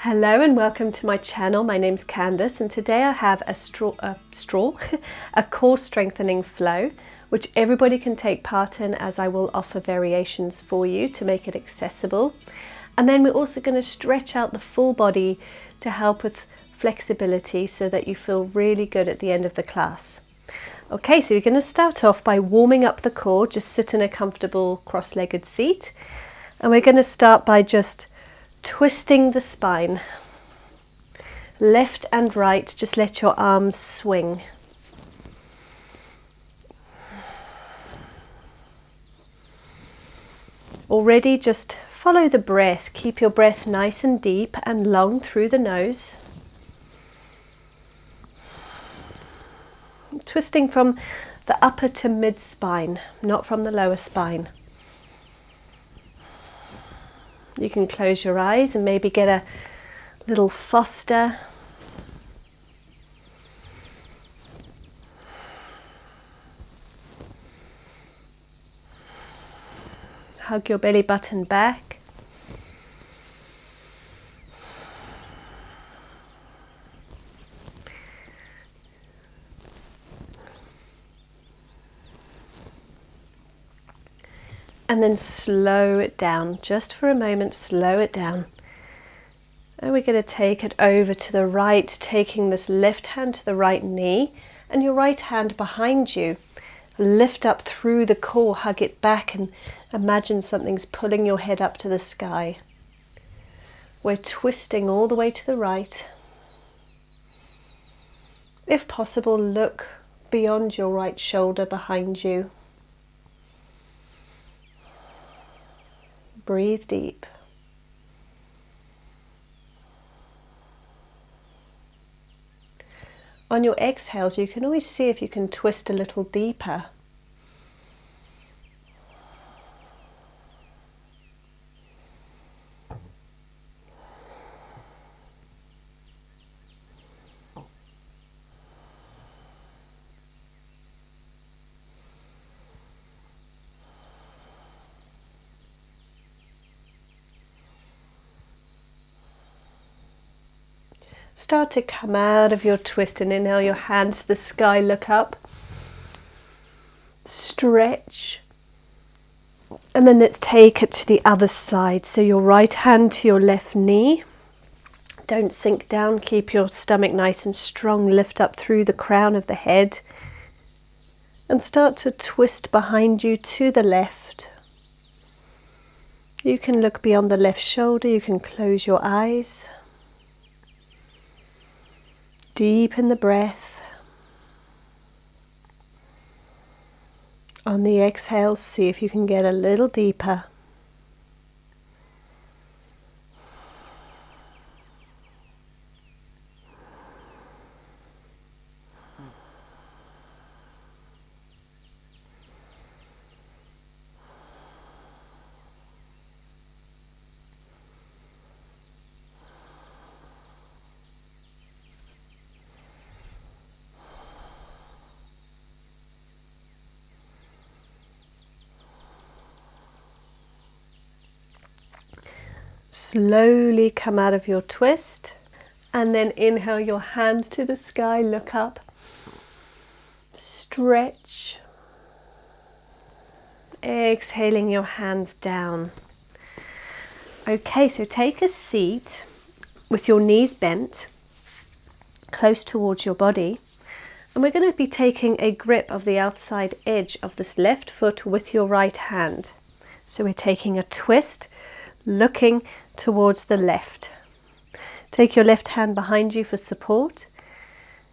Hello and welcome to my channel. My name's Candice and today I have a core strengthening flow which everybody can take part in, as I will offer variations for you to make it accessible. And then we're also going to stretch out the full body to help with flexibility so that you feel really good at the end of the class. Okay, so you're going to start off by warming up the core. Just sit in a comfortable cross-legged seat, and we're going to start by just twisting the spine left and right. Just let your arms swing. Already, just follow the breath. Keep your breath nice and deep and long through the nose. Twisting from the upper to mid spine, not from the lower spine. You can close your eyes and maybe get a little foster. Hug your belly button back. And then slow it down, just for a moment, slow it down. And we're going to take it over to the right, taking this left hand to the right knee and your right hand behind you. Lift up through the core, hug it back and imagine something's pulling your head up to the sky. We're twisting all the way to the right. If possible, look beyond your right shoulder behind you. Breathe deep. On your exhales, you can always see if you can twist a little deeper. Start to come out of your twist and inhale your hands to the sky, look up, stretch, and then let's take it to the other side. So your right hand to your left knee, don't sink down, keep your stomach nice and strong, lift up through the crown of the head and start to twist behind you to the left. You can look beyond the left shoulder, you can close your eyes. Deepen the breath. On the exhale, see if you can get a little deeper. Slowly come out of your twist and then inhale your hands to the sky, look up, stretch, exhaling your hands down. Okay, so take a seat with your knees bent close towards your body, and we're going to be taking a grip of the outside edge of this left foot with your right hand. So we're taking a twist, looking towards the left. Take your left hand behind you for support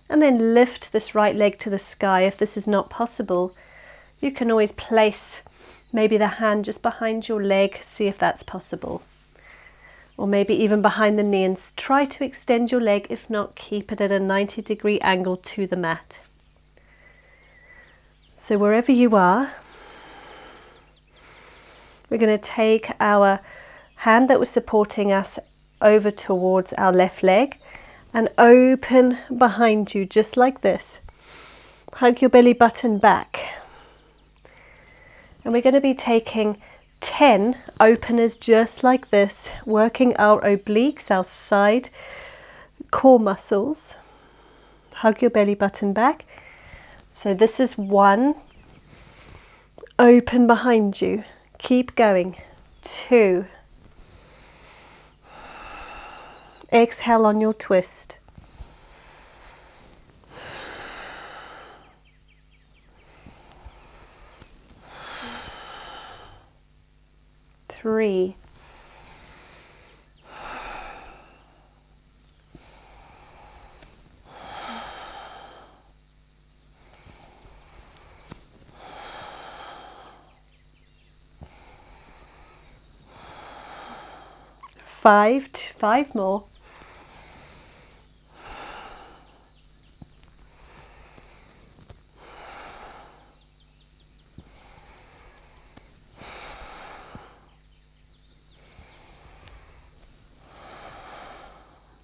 and then lift this right leg to the sky. If this is not possible, you can always place maybe the hand just behind your leg, see if that's possible, or maybe even behind the knee, and try to extend your leg. If not, keep it at a 90-degree angle to the mat. So wherever you are, we're going to take our hand that was supporting us over towards our left leg and open behind you just like this. Hug your belly button back. And we're going to be taking 10 openers just like this, working our obliques, our side core muscles. Hug your belly button back. So this is 1. Open behind you. Keep going. 2. Exhale on your twist. 3. 5 more.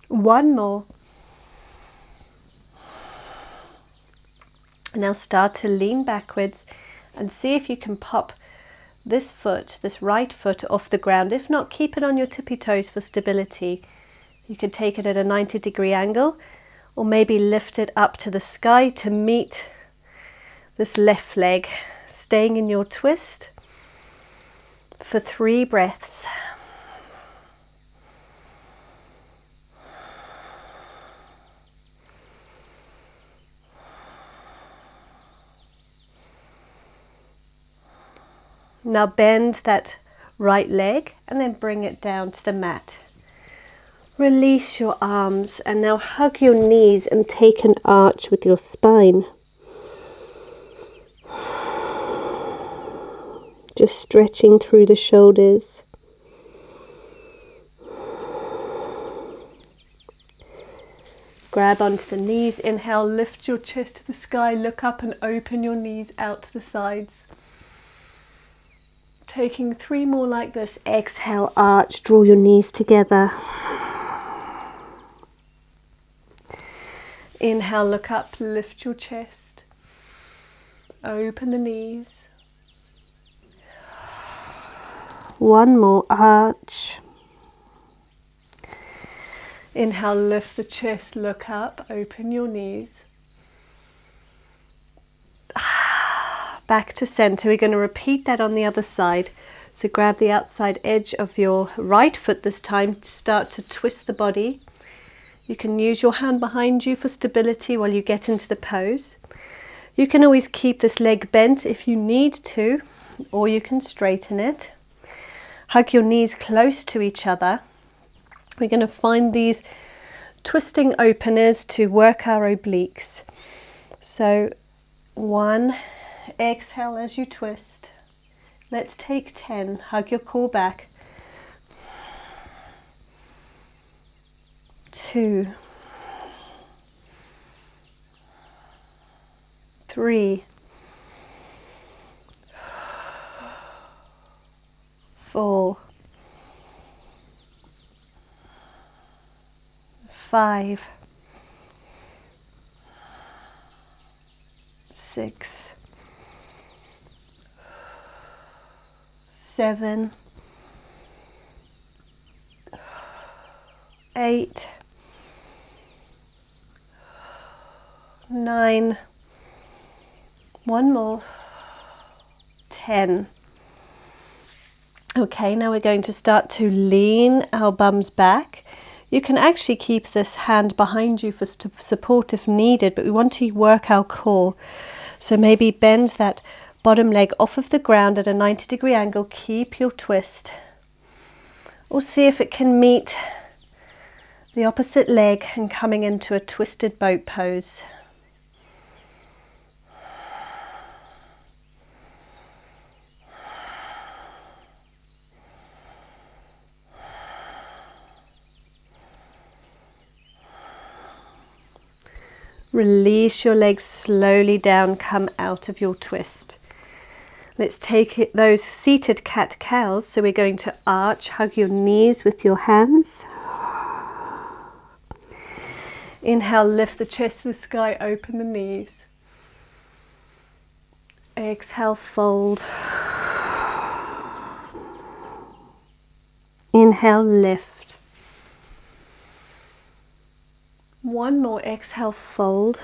1 more. Now start to lean backwards and see if you can pop this foot, this right foot, off the ground. If not, keep it on your tippy toes for stability. You could take it at a 90-degree angle, or maybe lift it up to the sky to meet this left leg, staying in your twist for 3 breaths. Now bend that right leg and then bring it down to the mat. Release your arms and now hug your knees and take an arch with your spine. Just stretching through the shoulders. Grab onto the knees. Inhale, lift your chest to the sky, look up and open your knees out to the sides. Taking 3 more like this. Exhale, arch, draw your knees together. Inhale, look up, lift your chest. Open the knees. 1 more, arch. Inhale, lift the chest, look up, open your knees. Back to center. We're going to repeat that on the other side. So grab the outside edge of your right foot this time. Start to twist the body. You can use your hand behind you for stability while you get into the pose. You can always keep this leg bent if you need to, or you can straighten it. Hug your knees close to each other. We're going to find these twisting openers to work our obliques. So 1, exhale as you twist. Let's take 10. Hug your core back. 2, 3, 4, 5, 6, 7, 8, 9, 1 more, 10. Okay, now we're going to start to lean our bums back. You can actually keep this hand behind you for support if needed, but we want to work our core. So maybe bend that bottom leg off of the ground at a 90-degree angle. Keep your twist. Or see if it can meet the opposite leg and coming into a twisted boat pose. Release your legs slowly down, come out of your twist. Let's take those seated cat-cows. So we're going to arch, hug your knees with your hands. Inhale, lift the chest to the sky, open the knees. Exhale, fold. Inhale, lift. One more, exhale, fold.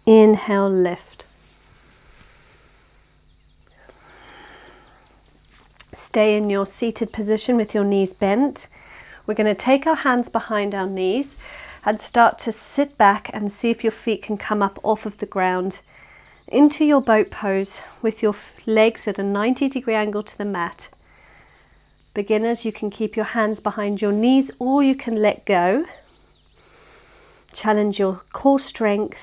Inhale, lift. Stay in your seated position with your knees bent. We're going to take our hands behind our knees and start to sit back and see if your feet can come up off of the ground into your boat pose with your legs at a 90-degree angle to the mat. Beginners, you can keep your hands behind your knees or you can let go. Challenge your core strength.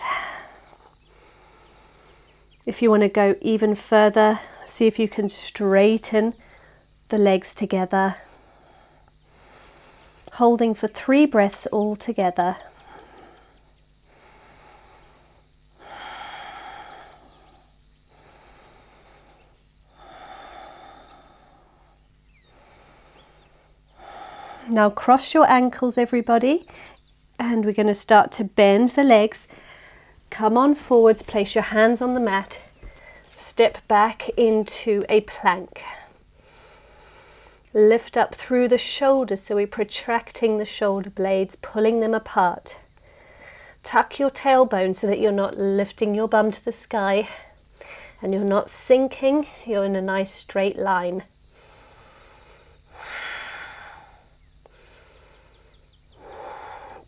If you want to go even further, see if you can straighten the legs together. Holding for 3 breaths all together. Now cross your ankles, everybody, and we're going to start to bend the legs. Come on forwards, place your hands on the mat, step back into a plank. Lift up through the shoulders, so we're protracting the shoulder blades, pulling them apart. Tuck your tailbone so that you're not lifting your bum to the sky and you're not sinking, you're in a nice straight line.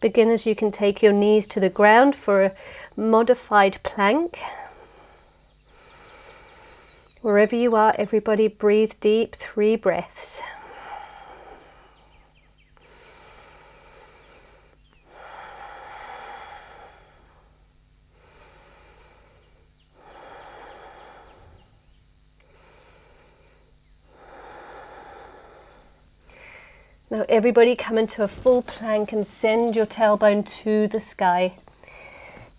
Beginners, you can take your knees to the ground for a modified plank. Wherever you are, everybody breathe deep, 3 breaths. Now everybody come into a full plank and send your tailbone to the sky.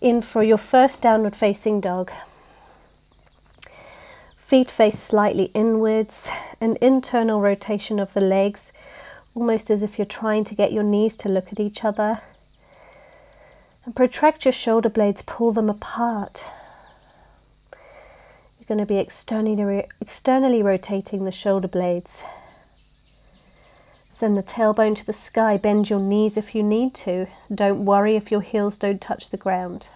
In for your first downward facing dog. Feet face slightly inwards, an internal rotation of the legs, almost as if you're trying to get your knees to look at each other. And protract your shoulder blades, pull them apart. You're going to be externally rotating the shoulder blades. Send the tailbone to the sky, bend your knees if you need to. Don't worry if your heels don't touch the ground.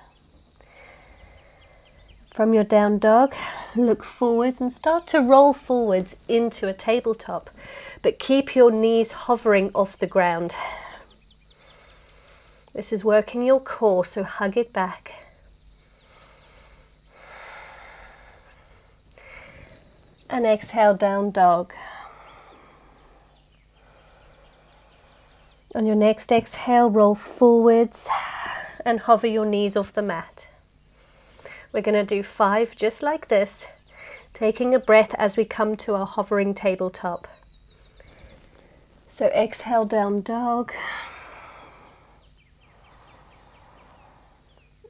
From your down dog, look forwards and start to roll forwards into a tabletop, but keep your knees hovering off the ground. This is working your core, so hug it back. And exhale, down dog. On your next exhale, roll forwards and hover your knees off the mat. We're going to do 5 just like this, taking a breath as we come to our hovering tabletop. So exhale, down dog.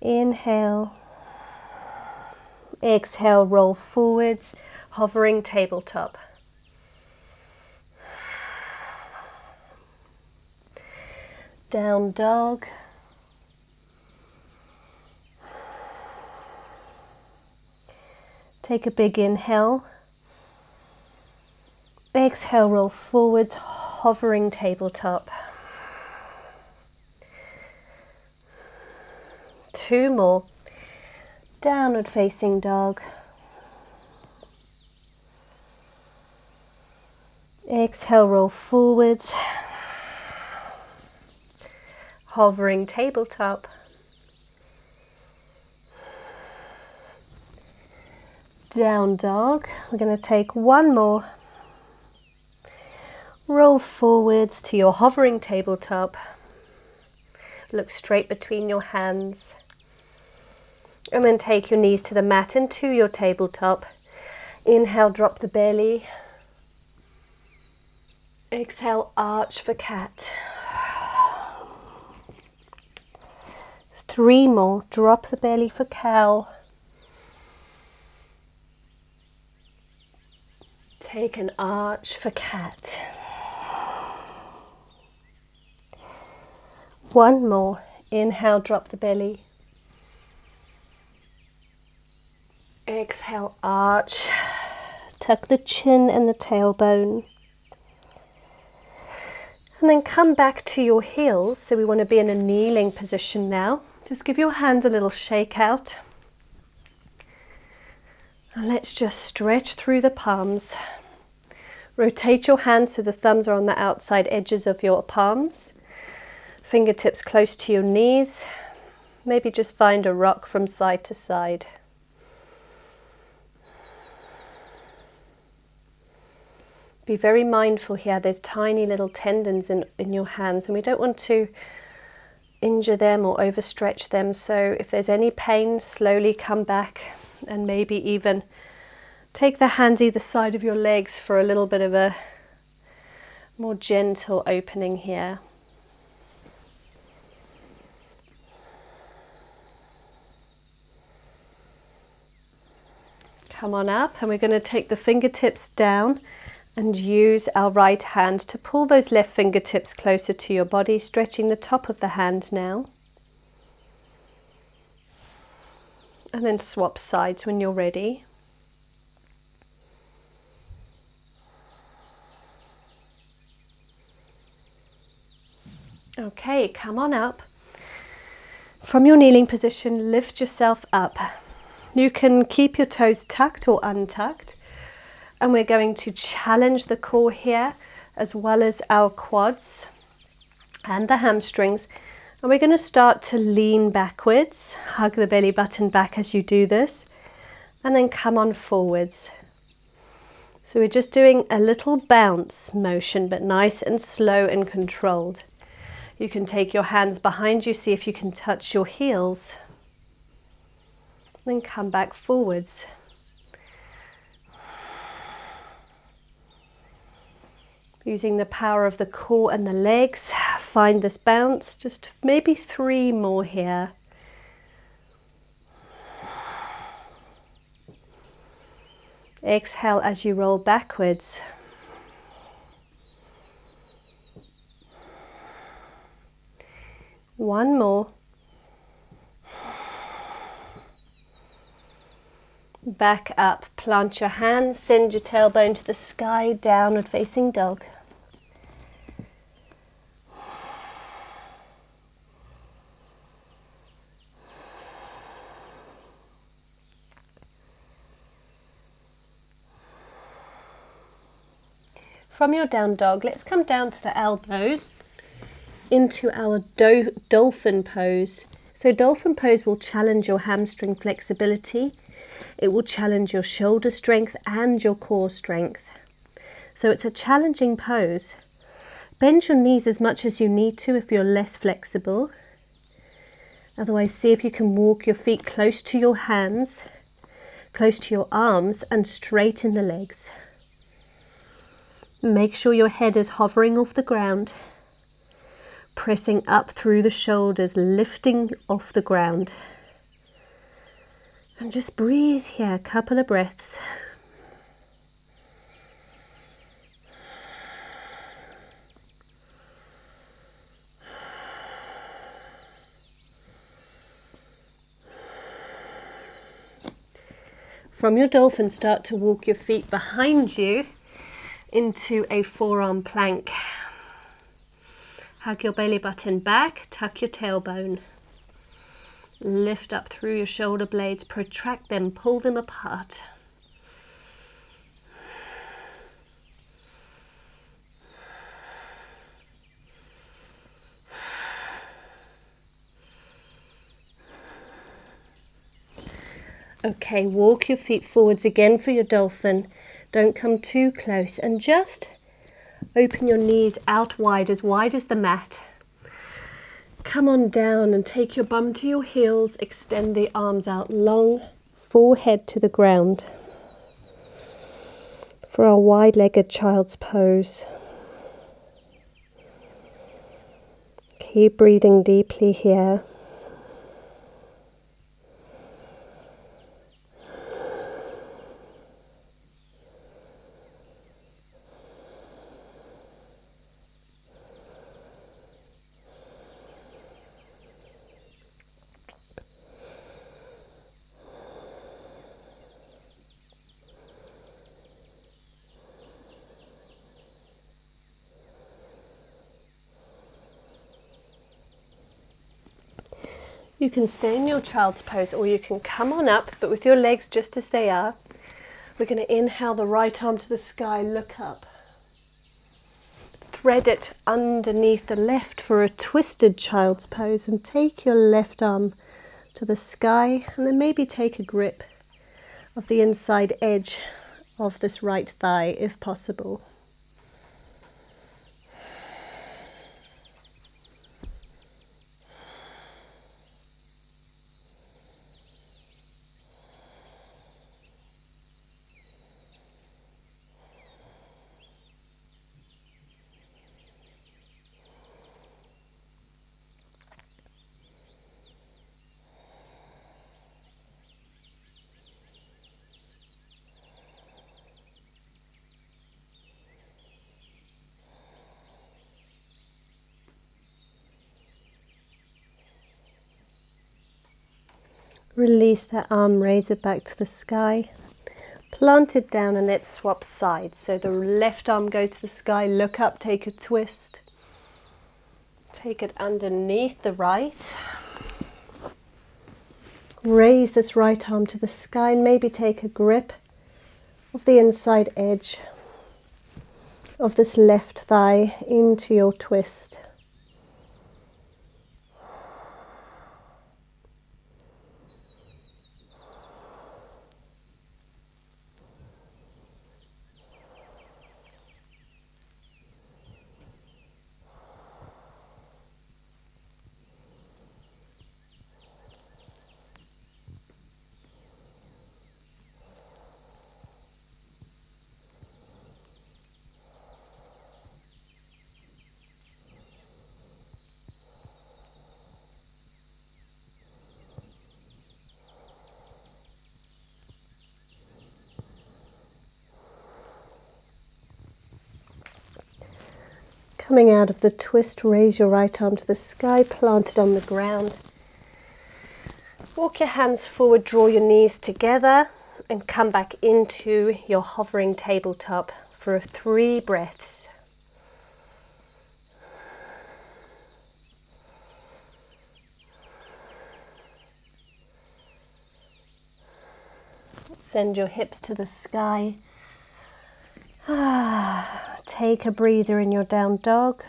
Inhale. Exhale, roll forwards, hovering tabletop. Down dog. Take a big inhale. Exhale, roll forwards, hovering tabletop. 2 more. Downward facing dog. Exhale, roll forwards. Hovering tabletop. Down dog. We're going to take 1 more. Roll forwards to your hovering tabletop. Look straight between your hands. And then take your knees to the mat and to your tabletop. Inhale, drop the belly. Exhale, arch for cat. 3 more. Drop the belly for cow. Take an arch for cat. 1 more. Inhale, drop the belly. Exhale, arch. tuck the chin and the tailbone. And then come back to your heels. So we want to be in a kneeling position now. Just give your hands a little shake out. And let's just stretch through the palms. Rotate your hands so the thumbs are on the outside edges of your palms. Fingertips close to your knees. Maybe just find a rock from side to side. Be very mindful here. There's tiny little tendons in your hands and we don't want to injure them or overstretch them. So if there's any pain, slowly come back and maybe even take the hands either side of your legs for a little bit of a more gentle opening here. Come on up, and we're going to take the fingertips down and use our right hand to pull those left fingertips closer to your body, stretching the top of the hand now. And then swap sides when you're ready. Okay, come on up. From your kneeling position, lift yourself up. You can keep your toes tucked or untucked, and we're going to challenge the core here as well as our quads and the hamstrings, and we're going to start to lean backwards. Hug the belly button back as you do this, and then come on forwards. So we're just doing a little bounce motion, but nice and slow and controlled. You can take your hands behind you, see if you can touch your heels. Then come back forwards. Using the power of the core and the legs, find this bounce, just maybe 3 more here. Exhale as you roll backwards. One more. Back up, plant your hands, send your tailbone to the sky, downward facing dog. From your down dog, let's come down to the elbows into our dolphin pose. So dolphin pose will challenge your hamstring flexibility. It will challenge your shoulder strength and your core strength. So it's a challenging pose. Bend your knees as much as you need to if you're less flexible. Otherwise, see if you can walk your feet close to your hands, close to your arms, and straighten the legs. Make sure your head is hovering off the ground, pressing up through the shoulders, lifting off the ground. And just breathe here, a couple of breaths. From your dolphin, start to walk your feet behind you into a forearm plank. Hug your belly button back, tuck your tailbone. Lift up through your shoulder blades, protract them, pull them apart. Okay, walk your feet forwards again for your dolphin. Don't come too close, and just open your knees out wide as the mat. Come on down and take your bum to your heels, extend the arms out long, forehead to the ground for our wide-legged child's pose. Keep breathing deeply here. You can stay in your child's pose or you can come on up, but with your legs just as they are. We're going to inhale the right arm to the sky, look up. Thread it underneath the left for a twisted child's pose and take your left arm to the sky and then maybe take a grip of the inside edge of this right thigh if possible. Release that arm, raise it back to the sky. Plant it down and let's swap sides. So the left arm goes to the sky, look up, take a twist. Take it underneath the right. Raise this right arm to the sky and maybe take a grip of the inside edge of this left thigh into your twist. Coming out of the twist, raise your right arm to the sky, plant it on the ground. Walk your hands forward, draw your knees together and come back into your hovering tabletop for 3 breaths. Send your hips to the sky. Take a breather in your down dog.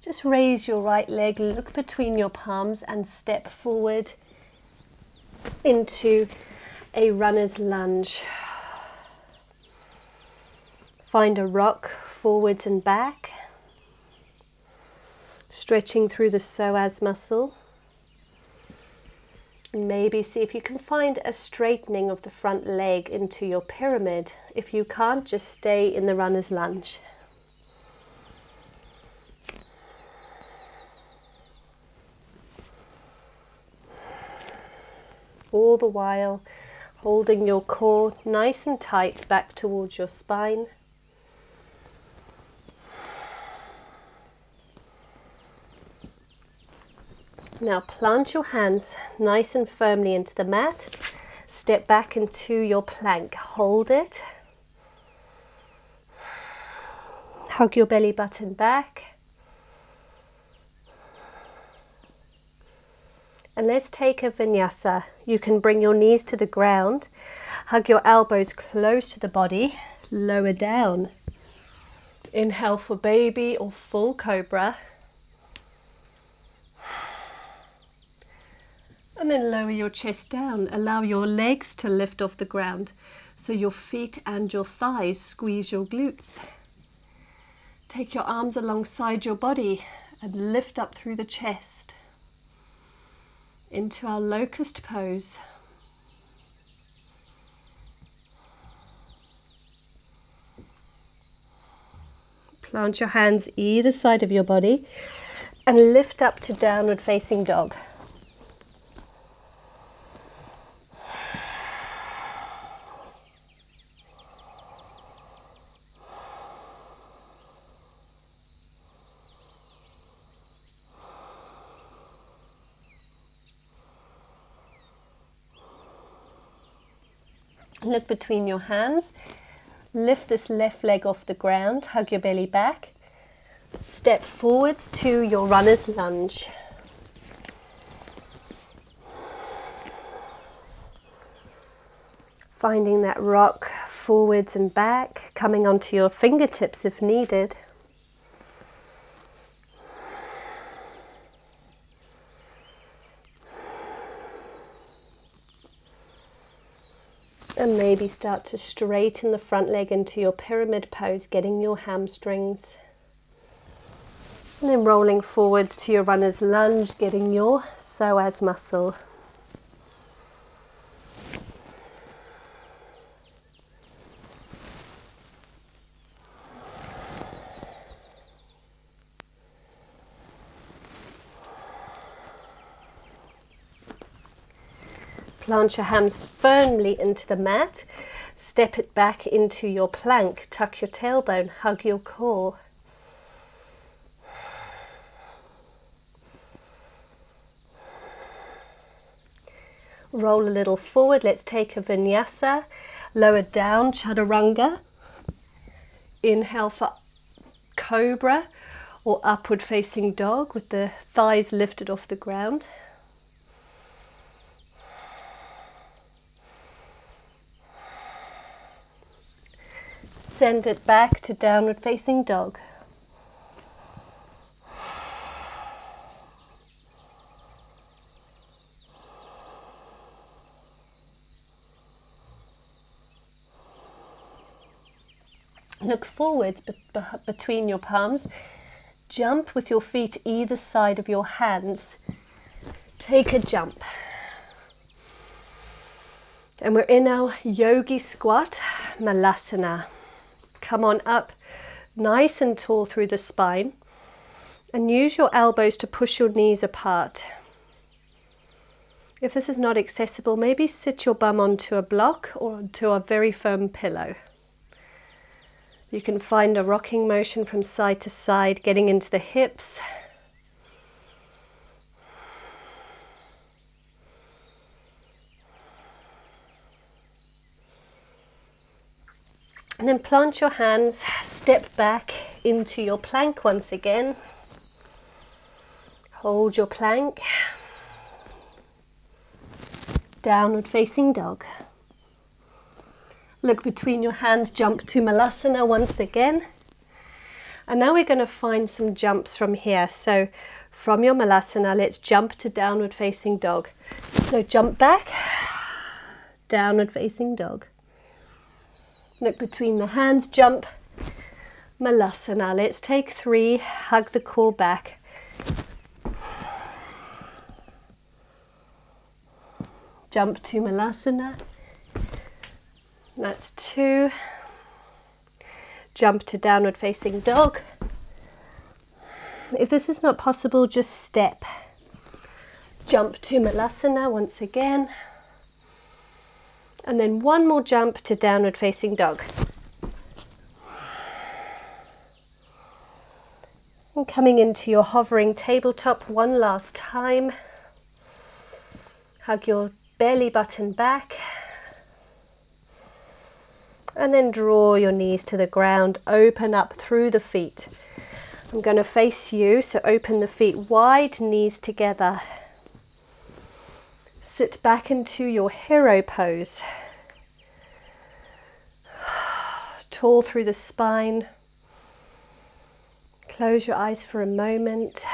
Just raise your right leg, look between your palms and step forward into a runner's lunge. Find a rock forwards and back. Stretching through the psoas muscle. Maybe see if you can find a straightening of the front leg into your pyramid. If you can't, just stay in the runner's lunge. All the while holding your core nice and tight back towards your spine. Now plant your hands nice and firmly into the mat. Step back into your plank. Hold it. Hug your belly button back. And let's take a vinyasa. You can bring your knees to the ground. Hug your elbows close to the body. Lower down. Inhale for baby or full cobra. And then lower your chest down. Allow your legs to lift off the ground so your feet and your thighs squeeze your glutes. Take your arms alongside your body and lift up through the chest into our locust pose. Plant your hands either side of your body and lift up to downward facing dog. Look between your hands. Lift this left leg off the ground, hug your belly back. Step forwards to your runner's lunge. Finding that rock forwards and back, coming onto your fingertips if needed. And maybe start to straighten the front leg into your pyramid pose, getting your hamstrings. And then rolling forwards to your runner's lunge, getting your psoas muscle. Plant your hams firmly into the mat, step it back into your plank, tuck your tailbone, hug your core. Roll a little forward, let's take a vinyasa, lower down, chaturanga. Inhale for cobra or upward facing dog with the thighs lifted off the ground. Send it back to downward facing dog. Look forwards between your palms. Jump with your feet either side of your hands. Take a jump. And we're in our yogi squat, malasana. Come on up nice and tall through the spine and use your elbows to push your knees apart. If this is not accessible, maybe sit your bum onto a block or onto a very firm pillow. You can find a rocking motion from side to side, getting into the hips. And then plant your hands, step back into your plank once again. Hold your plank. Downward facing dog. Look between your hands, jump to malasana once again. And now we're going to find some jumps from here. So from your malasana, let's jump to downward facing dog. So jump back, downward facing dog. Look between the hands, jump, malasana. Let's take 3, hug the core back. Jump to malasana. That's 2. Jump to downward facing dog. If this is not possible, just step. Jump to malasana once again. And then one more jump to downward facing dog. And coming into your hovering tabletop one last time. Hug your belly button back. And then draw your knees to the ground, open up through the feet. I'm going to face you, so open the feet wide, knees together. Sit back into your hero pose. Tall through the spine. Close your eyes for a moment.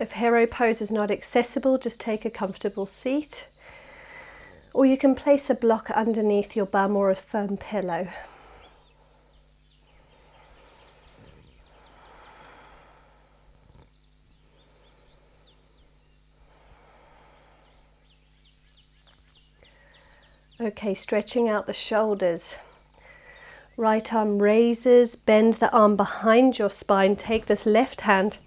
If hero pose is not accessible, just take a comfortable seat. Or you can place a block underneath your bum or a firm pillow. Okay, stretching out the shoulders. Right arm raises, bend the arm behind your spine. Take this left hand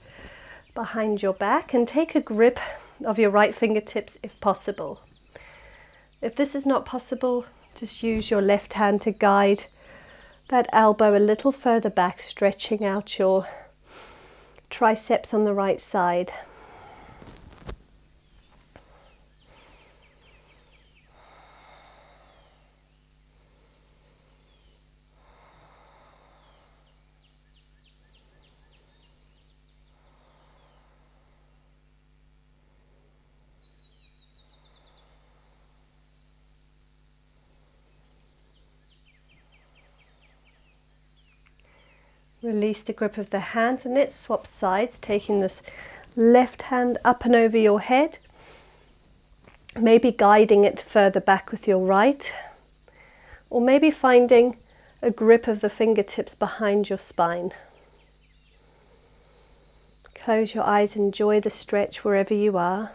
behind your back and take a grip of your right fingertips if possible. If this is not possible, just use your left hand to guide that elbow a little further back, stretching out your triceps on the right side. Release the grip of the hands and let's swap sides, taking this left hand up and over your head, maybe guiding it further back with your right, or maybe finding a grip of the fingertips behind your spine. Close your eyes, enjoy the stretch wherever you are.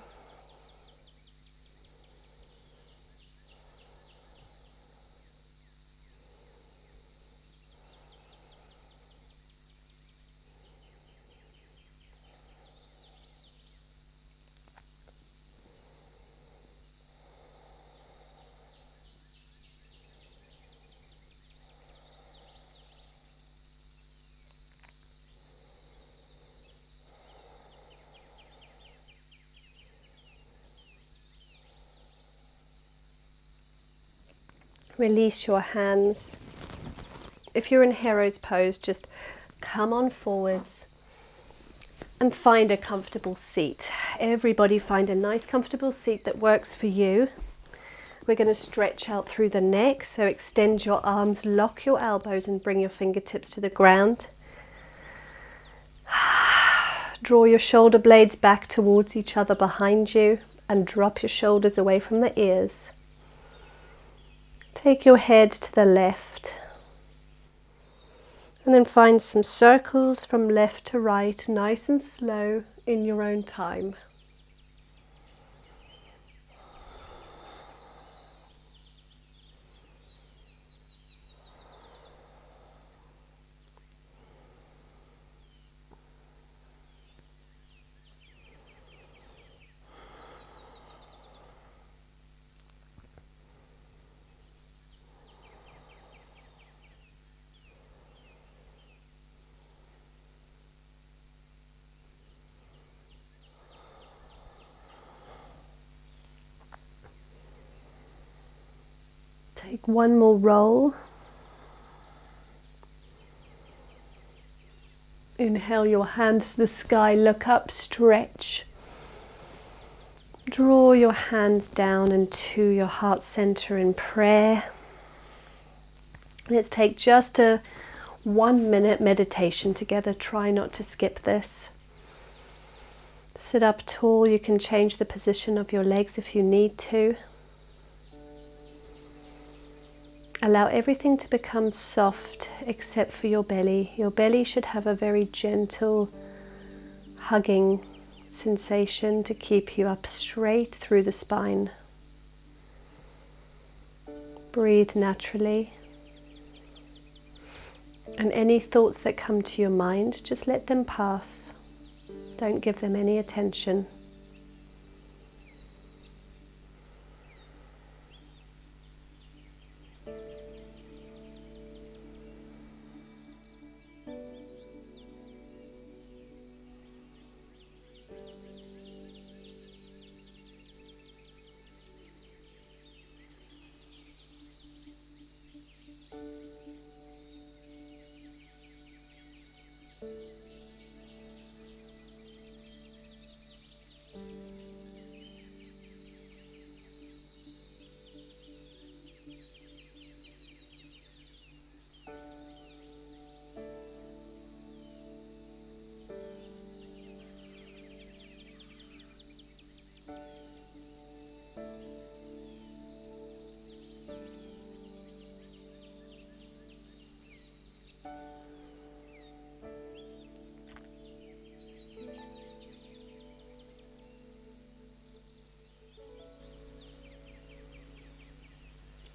Release your hands. If you're in hero's pose, just come on forwards and find a comfortable seat. Everybody find a nice comfortable seat that works for you. We're going to stretch out through the neck, so extend your arms, lock your elbows and bring your fingertips to the ground. Draw your shoulder blades back towards each other behind you and drop your shoulders away from the ears. Take your head to the left and then find some circles from left to right, nice and slow in your own time. Take one more roll. Inhale your hands to the sky, look up, stretch. Draw your hands down into your heart center in prayer. Let's take just a 1 minute meditation together. Try not to skip this. Sit up tall. You can change the position of your legs if you need to. Allow everything to become soft except for your belly. Your belly should have a very gentle hugging sensation to keep you up straight through the spine. Breathe naturally. And any thoughts that come to your mind, just let them pass. Don't give them any attention.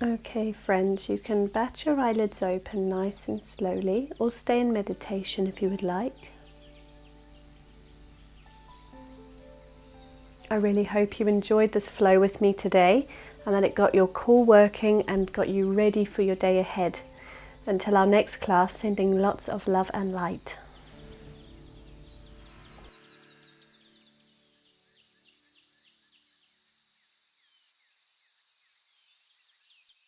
Okay, friends, you can bat your eyelids open nice and slowly, or stay in meditation if you would like. I really hope you enjoyed this flow with me today and that it got your core working and got you ready for your day ahead. Until our next class, sending lots of love and light.